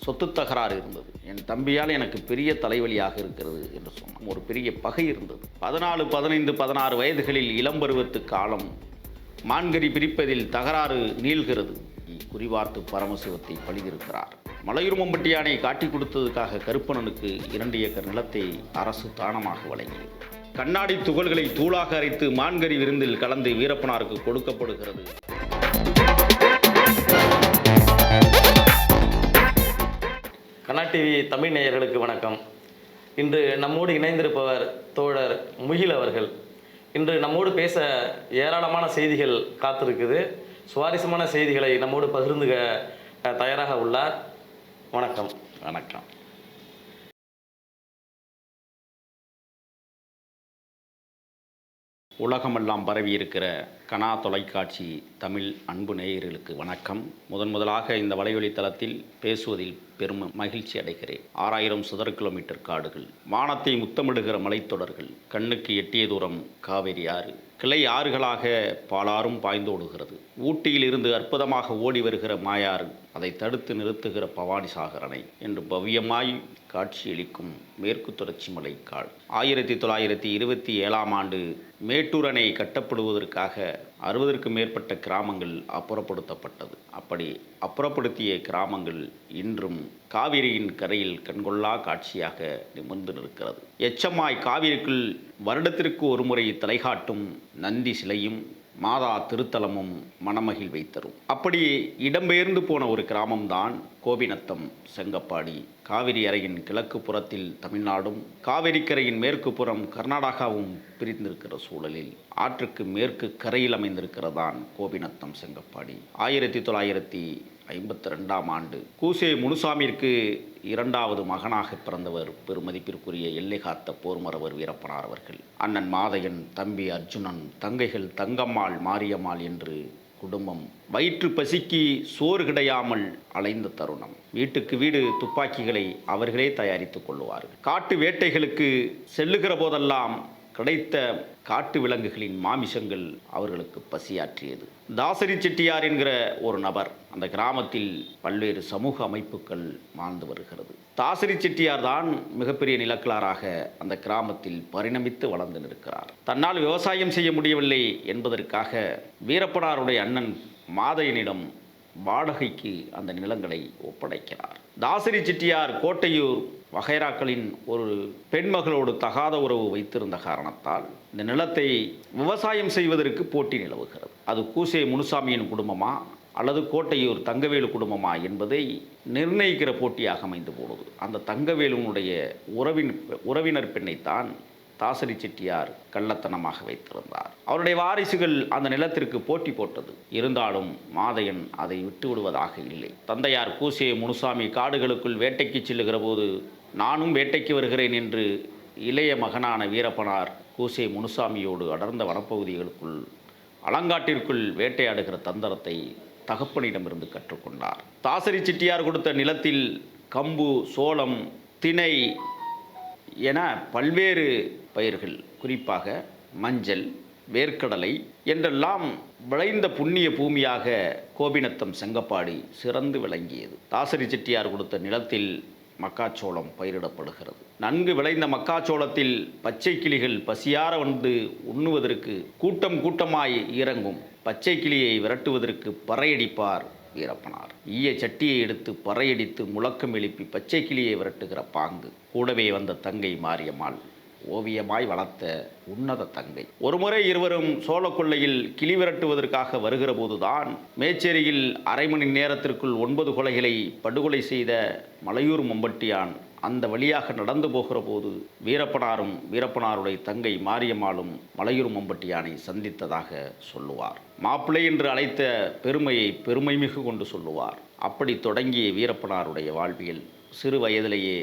சொத்து தகராறு இருந்தது. என் தம்பியால் எனக்கு பெரிய தலைவலியாக இருக்கிறது என்று சொன்னான். ஒரு பெரிய பகை இருந்தது. 14, 15, 16 வயதுகளில் இளம்பருவத்து காலம். மான்கறி பிரிப்பதில் தகராறு நீள்கிறது. குறிவார்த்து பரமசிவத்தை பழிதிருக்கிறார். மலையூர் மம்பட்டியானை காட்டிக் கொடுத்ததுக்காக கருப்பணனுக்கு 2 ஏக்கர் நிலத்தை அரசு தானமாக வழங்கியது. கண்ணாடி துகள்களை தூளாக அரைத்து மான்கறி விருந்தில் கலந்து வீரப்பனாருக்கு கொடுக்கப்படுகிறது. கனா டிவி தமிழ் நேயர்களுக்கு வணக்கம். இன்று நம்மோடு இணைந்திருப்பவர் தோழர் முகில் அவர்கள். இன்று நம்மோடு பேச ஏராளமான செய்திகள் காத்திருக்குது. சுவாரஸ்யமான செய்திகளை நம்மோடு பகிர்ந்துக தயாராக உள்ளார். வணக்கம். வணக்கம். உலகமெல்லாம் பரவி இருக்கிற கனா தொலைக்காட்சி தமிழ் அன்பு நேயர்களுக்கு வணக்கம். முதலாக இந்த வலைவழி தளத்தில் பேசுவதில் பெரும் மகிழ்ச்சி அடைகிறேன். 6000 சதுர கிலோமீட்டர் காடுகள், வானத்தை முத்தமிடுகிற மலைத்தொடர்கள், கண்ணுக்கு எட்டிய தூரம் காவேரி ஆறு, கிளை ஆறுகளாக பாலாறும் பாய்ந்தோடுகிறது. ஊட்டியில் இருந்து அற்புதமாக ஓடி வருகிற மாயாறு, அதை தடுத்து நிறுத்துகிற பவானிசாகர் அணை என்று பவ்யமாய் காட்சியளிக்கும் மேற்கு தொடர்ச்சி மலை காடு. 1927ஆம் ஆண்டு மேட்டூர் அணை கட்டப்படுவதற்காக 60க்கும் மேற்பட்ட கிராமங்கள் அப்புறப்படுத்தப்பட்டது. அப்படி அப்புறப்படுத்திய கிராமங்கள் இன்றும் காவிரியின் கரையில் கண்கொள்ளா காட்சியாக நிமிர்ந்து நிற்கிறது. எச்சமாய் காவிரிக்குள் வருடத்திற்கு ஒரு முறை தலைகாட்டும் நந்தி சிலையும் மாதா திருத்தலமும் மனமகிழ்வை தரும். அப்படி இடம்பெயர்ந்து போன ஒரு கிராமம்தான் கோபிநத்தம் செங்கப்பாடி. காவிரி அறையின் கிழக்கு புறத்தில் தமிழ்நாடும், காவிரிக்கரையின் மேற்கு புறம் கர்நாடகாவும் பிரிந்திருக்கிற சூழலில் ஆற்றுக்கு மேற்கு கரையில் அமைந்திருக்கிறதான் கோபிநத்தம் செங்கப்பாடி. 1952ஆம் ஆண்டு கூசே முனுசாமிற்கு 2வது மகனாக பிறந்தவர் பெருமதிப்பிற்குரிய எல்லை காத்த போர்மரவர் வீரப்பனார் அவர்கள். அண்ணன் மாதையன், தம்பி அர்ஜுனன், தங்கைகள் தங்கம்மாள், மாரியம்மாள் என்று குடும்பம் வயிற்று பசிக்கு சோறு கிடையாமல் அலைந்த தருணம். வீட்டுக்கு வீடு துப்பாக்கிகளை அவர்களே தயாரித்துக் கொள்ளுவார்கள். காட்டு வேட்டைகளுக்கு செல்லுகிற போதெல்லாம் கிடைத்த காட்டு விலங்குகளின் மாமிசங்கள் அவர்களுக்கு பசியாற்றியது. தாசரி செட்டியார் என்கிற ஒரு நபர் அந்த கிராமத்தில் பல்வேறு சமூக அமைப்புகள் வாழ்ந்து வருகிறது. தாசரி செட்டியார் தான் மிகப்பெரிய நிலக்கிழாராக அந்த கிராமத்தில் பரிணமித்து வளர்ந்து நிற்கிறார். தன்னால் விவசாயம் செய்ய முடியவில்லை என்பதற்காக வீரப்பனாருடைய அண்ணன் மாதையனிடம் வாடகைக்கு அந்த நிலங்களை ஒப்படைக்கிறார். தாசரி செட்டியார் கோட்டையூர் வகைராக்களின் ஒரு பெண்மகளோடு தகாத உறவு வைத்திருந்த காரணத்தால் இந்த நிலத்தை விவசாயம் செய்வதற்கு போட்டி நிலவுகிறது. அது கூசே முனுசாமியின் குடும்பமா அல்லது கோட்டையூர் தங்கவேலு குடும்பமா என்பதை நிர்ணயிக்கிற போட்டியாக அமைந்து போனது. அந்த தங்கவேலுனுடைய உறவினர் பெண்ணைத்தான் தாசரி செட்டியார் கள்ளத்தனமாக வைத்திருந்தார். அவருடைய வாரிசுகள் அந்த நிலத்திற்கு போட்டி போட்டது. இருந்தாலும் மாதையன் அதை விட்டு விடுவதாக இல்லை. தந்தையார் கூசே முனுசாமி காடுகளுக்குள் வேட்டைக்கு செல்லுகிற போது நானும் வேட்டைக்கு வருகிறேன் என்று இளைய மகனான வீரப்பனார் கூசே முனுசாமியோடு அடர்ந்த வனப்பகுதிகளுக்குள் அலங்காட்டிற்குள் வேட்டையாடுகிற தந்திரத்தை தகப்பனிடமிருந்து கற்றுக்கொண்டார். தாசரி செட்டியார் கொடுத்த நிலத்தில் கம்பு, சோளம், திணை என பல்வேறு பயிர்கள், குறிப்பாக மஞ்சள், வேர்க்கடலை என்றெல்லாம் விளைந்த புண்ணிய பூமியாக கோபிநத்தம் செங்கப்பாடி சிறந்து விளங்கியது. தாசரி செட்டியார் கொடுத்த நிலத்தில் மக்காச்சோளம் பயிரிடப்படுகிறது. நன்கு விளைந்த மக்காச்சோளத்தில் பச்சை கிளிகள் பசியார வந்து உண்ணுவதற்கு கூட்டம் கூட்டமாய் இறங்கும். பச்சை கிளியை விரட்டுவதற்கு பறையடிப்பார் வீரப்பனார். ஈய சட்டியை எடுத்து பறையடித்து முழக்கம் எழுப்பி பச்சை கிளியை விரட்டுகிற பாங்கு. கூடவே வந்த தங்கை மாரியம்மாள் ஓவியமாய் வளர்த்த உன்னத தங்கை. ஒருமுறை இருவரும் சோழக்கொள்ளையில் கிளி விரட்டுவதற்காக வருகிற போதுதான் மேச்சேரியில் அரை மணி நேரத்திற்குள் 9 கொலைகளை படுகொலை செய்த மலையூர் மம்பட்டியான் அந்த வழியாக நடந்து போகிற போது வீரப்பனாருடைய தங்கை மாரியம்மாளும் மலையூர் மம்பட்டியானை சந்தித்ததாக சொல்லுவார். மாப்பிள்ளை என்று அழைத்த பெருமையை பெருமை மிகு கொண்டு சொல்லுவார். அப்படி தொடங்கிய வீரப்பனாருடைய வாழ்வியல் சிறு வயதிலேயே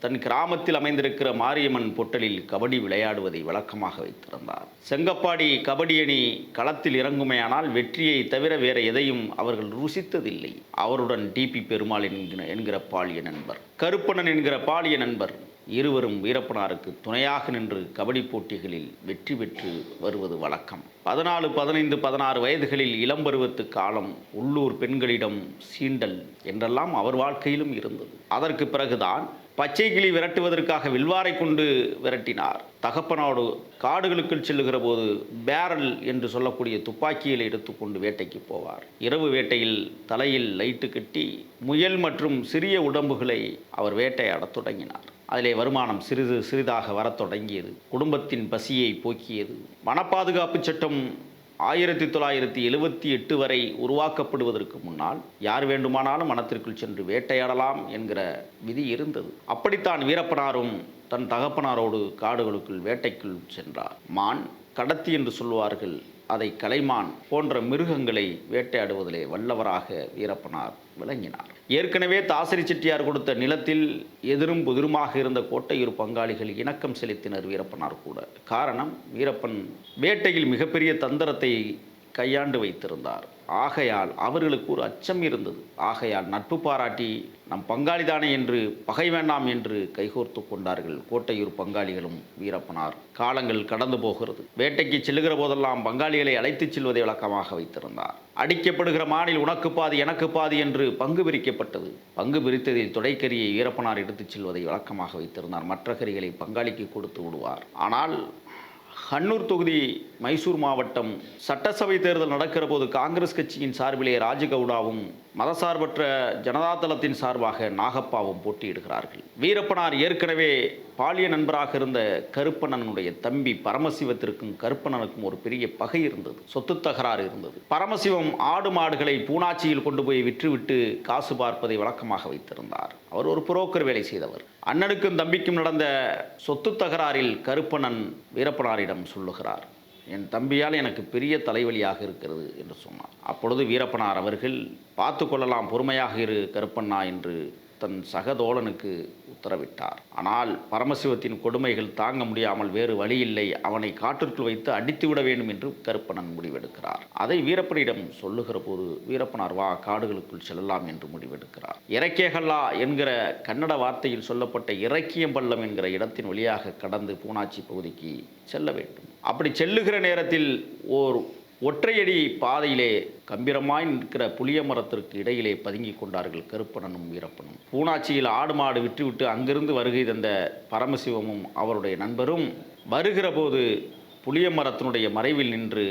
தன் கிராமத்தில் அமைந்திருக்கிற மாரியம்மன் பொட்டலில் கபடி விளையாடுவதை வழக்கமாக வைத்திருந்தார். செங்கப்பாடி கபடி அணி களத்தில் இறங்குமையானால் வெற்றியை தவிர வேற எதையும் அவர்கள் ருசித்ததில்லை. அவருடன் டிபி பெருமாள் என்கிற பாலிய நண்பர், கருப்பணன் என்கிற பாலிய நண்பர், இருவரும் வீரப்பனாருக்கு துணையாக நின்று கபடி போட்டிகளில் வெற்றி பெற்று வருவது வழக்கம். 14, 15, 16 வயதுகளில் இளம்பருவத்து காலம், உள்ளூர் பெண்களிடம் சீண்டல் என்றெல்லாம் அவர் வாழ்க்கையிலும் இருந்தது. அதற்கு பிறகுதான் பச்சை கிளி விரட்டுவதற்காக வில்வாரை கொண்டு விரட்டினார். தகப்பனோடு காடுகளுக்குள் செல்லுகிற போது பேரல் என்று சொல்லக்கூடிய துப்பாக்கியில் எடுத்துக்கொண்டு வேட்டைக்கு போவார். இரவு வேட்டையில் தலையில் லைட்டு கட்டி முயல் மற்றும் சிறிய உடம்புகளை அவர் வேட்டையாடத் தொடங்கினார். அதிலே வருமானம் சிறிது சிறிதாக வரத் தொடங்கியது. குடும்பத்தின் பசியை போக்கியது. வனப்பாதுகாப்பு சட்டம் 1978 வரை உருவாக்கப்படுவதற்கு முன்னால் யார் வேண்டுமானாலும் வனத்திற்குள் சென்று வேட்டையாடலாம் என்கிற விதி இருந்தது. அப்படித்தான் வீரப்பனாரும் தன் தகப்பனாரோடு காடுகளுக்குள் வேட்டைக்குள் சென்றார். மான், கடத்தி என்று சொல்வார்கள், அதை கலைமான் போன்ற மிருகங்களை வேட்டையாடுவதிலே வல்லவராக வீரப்பனார் விளங்கினார். ஏற்கனவே தாசரி செட்டியார் கொடுத்த நிலத்தில் எதிரும் புதிருமாக இருந்த கோட்டையூர் பங்காளிகள் இணக்கம் செலுத்தினர் வீரப்பனார் கூட. காரணம், வீரப்பன் வேட்டையில் மிகப்பெரிய தந்திரத்தை கையாண்டு வைத்திருந்தார். ஆகையால் அவர்களுக்கு ஒரு அச்சம் இருந்தது. ஆகையால் நட்பு பாராட்டி நம் பங்காளிதானே என்று பகை வேண்டாம் என்று கைகோர்த்து கொண்டார்கள் கோட்டையூர் பங்காளிகளும் வீரப்பனார். காலங்கள் கடந்து போகிறது. வேட்டைக்கு செல்லுகிற போதெல்லாம் பங்காளிகளை அழைத்துச் செல்வதை வழக்கமாக வைத்திருந்தார். அடிக்கப்படுகிற மானில் உனக்கு பாதி எனக்கு பாதி என்று பங்கு பிரிக்கப்பட்டது. பங்கு பிரித்ததில் தொடைக்கரியை வீரப்பனார் எடுத்துச் செல்வதை வழக்கமாக வைத்திருந்தார். மற்ற கரிகளை பங்காளிக்கு கொடுத்து விடுவார். ஆனால் ஹன்னூர் தொகுதி, மைசூர் மாவட்டம் சட்டசபை தேர்தல் நடக்கிற போது காங்கிரஸ் கட்சியின் சார்பிலே ராஜகவுடாவும் மதசார்பற்ற ஜனதாதளத்தின் சார்பாக நாகப்பாவும் போட்டியிடுகிறார்கள். வீரப்பனார் ஏற்கனவே பாலிய நண்பராக இருந்த கருப்பண்ணனுடைய தம்பி பரமசிவத்திற்கும் கருப்பண்ணனுக்கும் ஒரு பெரிய பகை இருந்தது. சொத்து தகராறு இருந்தது. பரமசிவம் ஆடு மாடுகளை பூனாச்சியில் கொண்டு போய் விற்றுவிட்டு காசு பார்ப்பதை வழக்கமாக வைத்திருந்தார். அவர் ஒரு புரோக்கர் வேலை செய்தவர். அண்ணனுக்கும் தம்பிக்கும் நடந்த சொத்து தகராறில் கருப்பண்ணன் வீரப்பனாரிடம் சொல்லுகிறார், என் தம்பியால் எனக்கு பெரிய தலைவலியாக இருக்கிறது என்று சொன்னார். அப்பொழுது வீரப்பனார் அவர்கள், பார்த்து கொள்ளலாம், பொறுமையாக இரு கருப்பண்ணா என்று தன் சகதோழனுக்கு உத்தரவிட்டார். ஆனால் பரமசிவத்தின் கொடுமைகள் தாங்க முடியாமல் வேறு வழியில்லை, அவனை காட்டிற்குள் வைத்து அடித்துவிட வேண்டும் என்று கருப்பண்ணன் முடிவெடுக்கிறார். அதை வீரப்பனிடம் சொல்லுகிற போது வீரப்பனார், வா காடுகளுக்குள் செல்லலாம் என்று முடிவெடுக்கிறார். இறக்கேகல்லா என்கிற கன்னட வார்த்தையில் சொல்லப்பட்ட இறக்கியம்பள்ளம் என்கிற இடத்தின் வழியாக கடந்து பூனாச்சி பகுதிக்கு செல்ல வேண்டும். அப்படி செல்லுகிற நேரத்தில் ஓர் ஒற்றையடி பாதையிலே கம்பீரமாய் நிற்கிற புளிய மரத்திற்கு இடையிலே பதுங்கிக் கொண்டார்கள் கருப்பண்ணனும் வீரப்பனும். பூனாச்சியில் ஆடு மாடு விற்றுவிட்டு அங்கிருந்து வருகை தந்த பரமசிவமும் அவருடைய நண்பரும் வருகிற போது புளிய மரத்தினுடைய மறைவில் நின்று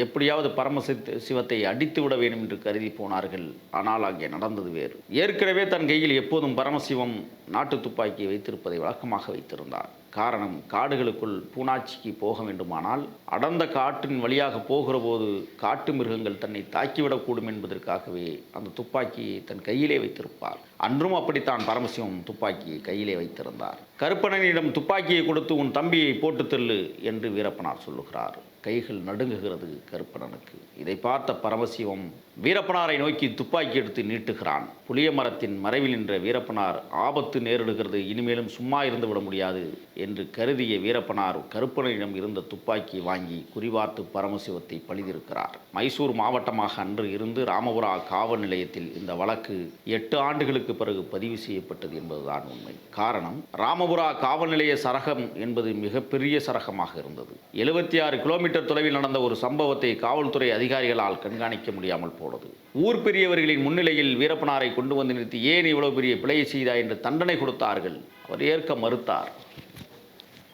எப்படியாவது பரமசிவத்தை அடித்து விட வேண்டும் என்று கருதி போனார்கள். ஆனால் அங்கே நடந்தது வேறு. ஏற்கனவே தன் கையில் எப்போதும் பரமசிவம் நாட்டு துப்பாக்கியை வைத்திருப்பதை வழக்கமாக வைத்திருந்தார். காரணம், காடுகளுக்குள் பூனாச்சிக்கு போக வேண்டுமானால் அடர்ந்த காட்டின் வழியாக போகிற போது காட்டு மிருகங்கள் தன்னை தாக்கிவிடக்கூடும் என்பதற்காகவே அந்த துப்பாக்கியை தன் கையிலே வைத்திருப்பார். அன்றும் அப்படித்தான் பரமசிவம் துப்பாக்கியை கையிலே வைத்திருந்தார். கருப்பண்ணனிடம் துப்பாக்கியை கொடுத்து உன் தம்பியை போட்டு தள்ளு என்று வீரப்பனார் சொல்லுகிறார். கைகள் நடுங்குகிறது கருப்பண்ணனுக்கு. இதை பார்த்த பரமசிவம் வீரப்பனாரை நோக்கி துப்பாக்கி எடுத்து நீட்டுகிறான். புளிய மரத்தின் மறைவில் நின்ற வீரப்பனார், ஆபத்து நேரிடுகிறது, இனிமேலும் சும்மா இருந்து விட முடியாது என்று கருதிய வீரப்பனார் கருப்பண்ணனிடம் இருந்த துப்பாக்கியை வாங்கி குறிவார்த்து பரமசிவத்தை பழிதிருக்கிறார். மைசூர் மாவட்டமாக அன்று இருந்து ராமபுரா காவல் நிலையத்தில் இந்த வழக்கு 8 ஆண்டுகளுக்கு பிறகு பதிவு செய்யப்பட்டது என்பதுதான் உண்மை. காரணம், ராமபுரா காவல் நிலைய சரகம் என்பது மிகப்பெரிய சரகமாக இருந்தது. 76 கிலோமீட்டர் தொலைவில் நடந்த ஒரு சம்பவத்தை காவல்துறை அதிகாரிகளால் கண்காணிக்க முடியாமல் போனது. ஊர் பெரியவர்களின் முன்னிலையில் வீரப்பனாரை கொண்டு வந்து நிறுத்தி ஏன் இவ்வளவு பெரிய பிழையை செய்தாய் என்று தண்டனை கொடுத்தார்கள். அவர் ஏற்க மறுத்தார்.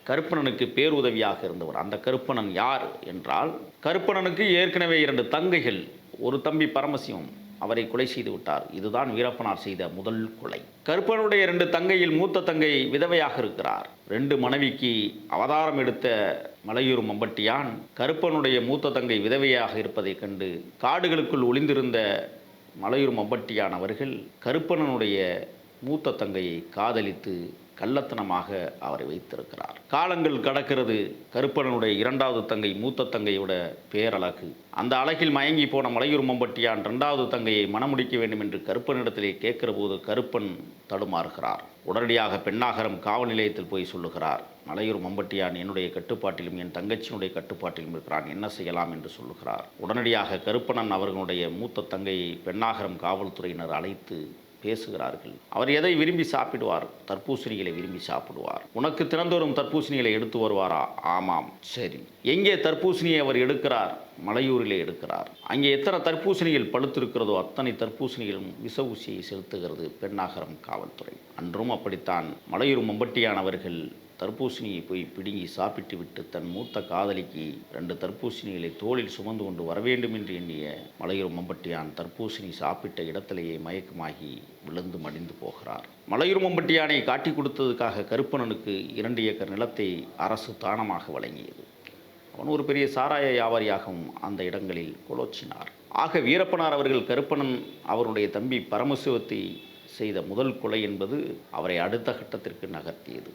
கருப்பண்ணனுக்கு பேருதவியாக இருந்தவர். அந்த கருப்பண்ணன் யார் என்றால், கருப்பண்ணனுக்கு ஏற்கனவே 2 தங்கைகள், ஒரு தம்பி பரமசிவம். அவரை கொலை செய்து விட்டார். இதுதான் வீரப்பனார் செய்த முதல் கொலை. கருப்பனுடைய 2 தங்கையில் மூத்த தங்கை விதவையாக இருக்கிறார். 2 மனைவிக்கு அவதாரம் எடுத்த மலையூர் மம்பட்டியான் கருப்பனுடைய மூத்த தங்கை விதவையாக இருப்பதைக் கண்டு காடுகளுக்குள் ஒளிந்திருந்த மலையூர் மம்பட்டியான் அவர்கள் கருப்பனுடைய மூத்த தங்கையை காதலித்து கள்ளத்தனமாக அவரை வைத்திருக்கிறார். காலங்கள் கடக்கிறது. கருப்பனுடைய 2வது தங்கை மூத்த தங்கையோட பேரழகு. அந்த அழகில் மயங்கி போன மலையூர் மம்பட்டியான் 2வது தங்கையை மணமுடிக்க வேண்டும் என்று கருப்பனிடத்திலே கேட்கிற போது கருப்பன் தடுமாறுகிறார். உடனடியாக பெண்ணாகரம் காவல் நிலையத்தில் போய் சொல்லுகிறார், மலையூர் மம்பட்டியான் என்னுடைய கட்டுப்பாட்டிலும் என் தங்கச்சியினுடைய கட்டுப்பாட்டிலும் இருக்கிறான், என்ன செய்யலாம் என்று சொல்லுகிறார். உடனடியாக கருப்பணன் அவர்களுடைய மூத்த தங்கையை பெண்ணாகரம் காவல்துறையினர் அழைத்து பேசுகிறார்கள். அவர் எதை விரும்பி சாப்பிடுவார்? தர்பூசணிகளை விரும்பி சாப்பிடுவார். உனக்கு தினந்தோறும் தர்பூசணிகளை எடுத்து வருவாரா? ஆமாம். சரி, எங்கே தர்பூசணியை அவர் எடுக்கிறார்? மலையூரிலே எடுக்கிறார். அங்கே எத்தனை தர்பூசணிகள் பழுத்திருக்கிறதோ அத்தனை தர்பூசணிகளும் விச ஊசியை செலுத்துகிறது பெண்ணாகரம் காவல்துறை. அன்றும் அப்படித்தான். மலையூர் மம்பட்டியான் அவர்கள் தர்பூசணியை போய் பிடுங்கி சாப்பிட்டு விட்டு தன் மூத்த காதலிக்கு 2 தர்பூசணிகளை தோளில் சுமந்து கொண்டு வரவேண்டும் என்று எண்ணிய மலையூர் மம்பட்டியான் தர்பூசணி சாப்பிட்ட இடத்திலேயே மயக்கமாகி விழுந்து மடிந்து போகிறார். மலையூர் மம்பட்டியானை காட்டி கொடுத்ததுக்காக கருப்பணனுக்கு 2 ஏக்கர் நிலத்தை அரசு தானமாக வழங்கியது. அவன் ஒரு பெரிய சாராய வியாபாரியாகவும் அந்த இடங்களில் கொலோச்சினார். ஆக வீரப்பனார் அவர்கள் கருப்பணன் அவருடைய தம்பி பரமசிவத்தை செய்த முதல் கொலை என்பது அவரை அடுத்த கட்டத்திற்கு நகர்த்தியது.